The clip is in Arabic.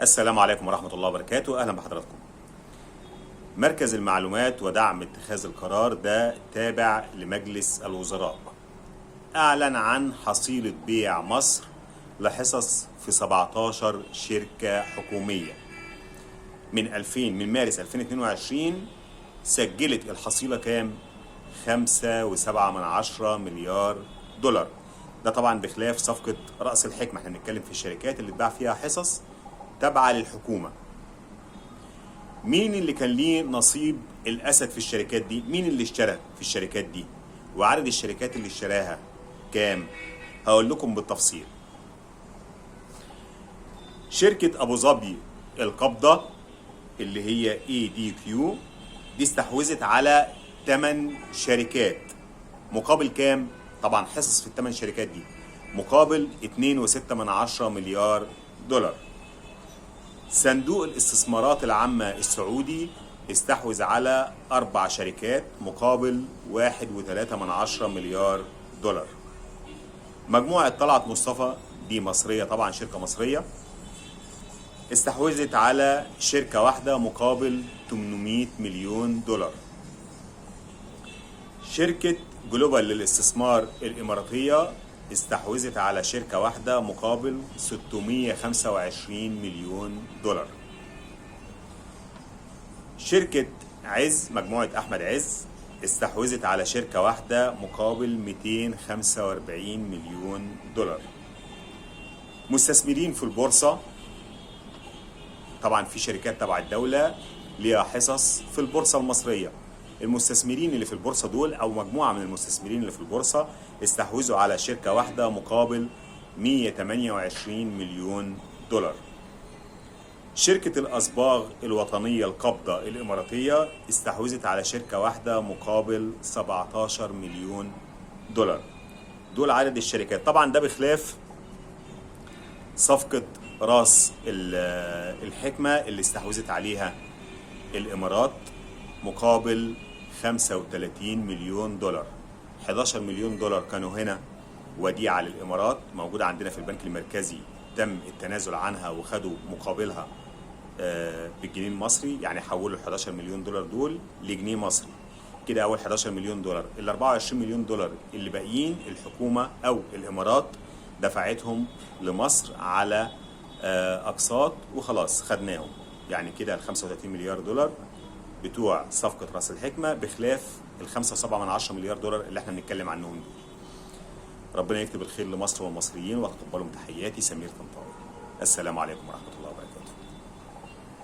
السلام عليكم ورحمة الله وبركاته. أهلا بحضراتكم. مركز المعلومات ودعم اتخاذ القرار ده تابع لمجلس الوزراء أعلن عن حصيلة بيع مصر لحصص في 17 شركة حكومية من مارس 2022. سجلت الحصيلة كام؟ 5.7 مليار دولار. ده طبعا بخلاف صفقة رأس الحكمة. احنا بنتكلم في الشركات اللي اتباع فيها حصص تابعة للحكومة. مين اللي كان ليه نصيب الأسد في الشركات دي؟ مين اللي اشترى في الشركات دي؟ وعدد الشركات اللي اشتراها كام؟ هقول لكم بالتفصيل. شركة أبو ظبي القابضة اللي هي ADQ دي استحوذت على 8 شركات مقابل كام؟ طبعا حصص في ال8 شركات دي مقابل 2.6 مليار دولار. صندوق الاستثمارات العامة السعودي استحوذ على 4 شركات مقابل 1.3 مليار دولار. مجموعة طلعت مصطفى دي مصرية، طبعا شركة مصرية، استحوذت على شركة واحدة مقابل 800 مليون دولار. شركة جلوبال للاستثمار الإماراتية استحوذت على شركة واحدة مقابل 625 مليون دولار. شركة عز، مجموعة أحمد عز، استحوذت على شركة واحدة مقابل 245 مليون دولار. مستثمرين في البورصة، طبعا في شركات تبع الدولة ليها حصص في البورصة المصرية. المستثمرين اللي في البورصة دول أو مجموعة من المستثمرين اللي في البورصة استحوذوا على شركة واحدة مقابل 128 مليون دولار. شركة الأصباغ الوطنية القابضة الإماراتية استحوذت على شركة واحدة مقابل 17 مليون دولار. دول عدد الشركات. طبعا ده بخلاف صفقة راس الحكمة اللي استحوذت عليها الإمارات مقابل 35 مليون دولار. 11 مليون دولار كانوا هنا وديعة للإمارات موجودة عندنا في البنك المركزي، تم التنازل عنها وخدوا مقابلها بالجنيه المصري، يعني حولوا ال 11 مليون دولار دول لجنيه مصري. كده أول 11 مليون دولار. ال 24 مليون دولار اللي باقيين الحكومة أو الإمارات دفعتهم لمصر على أقساط وخلاص خدناهم. يعني كده ال 35 مليار دولار بتوع صفقة رأس الحكمة بخلاف ال 5.7 مليار دولار اللي احنا بنتكلم عنهم دول. ربنا يكتب الخير لمصر والمصريين، وتقبلوا تحياتي سمير طنطاوي. السلام عليكم ورحمة الله وبركاته.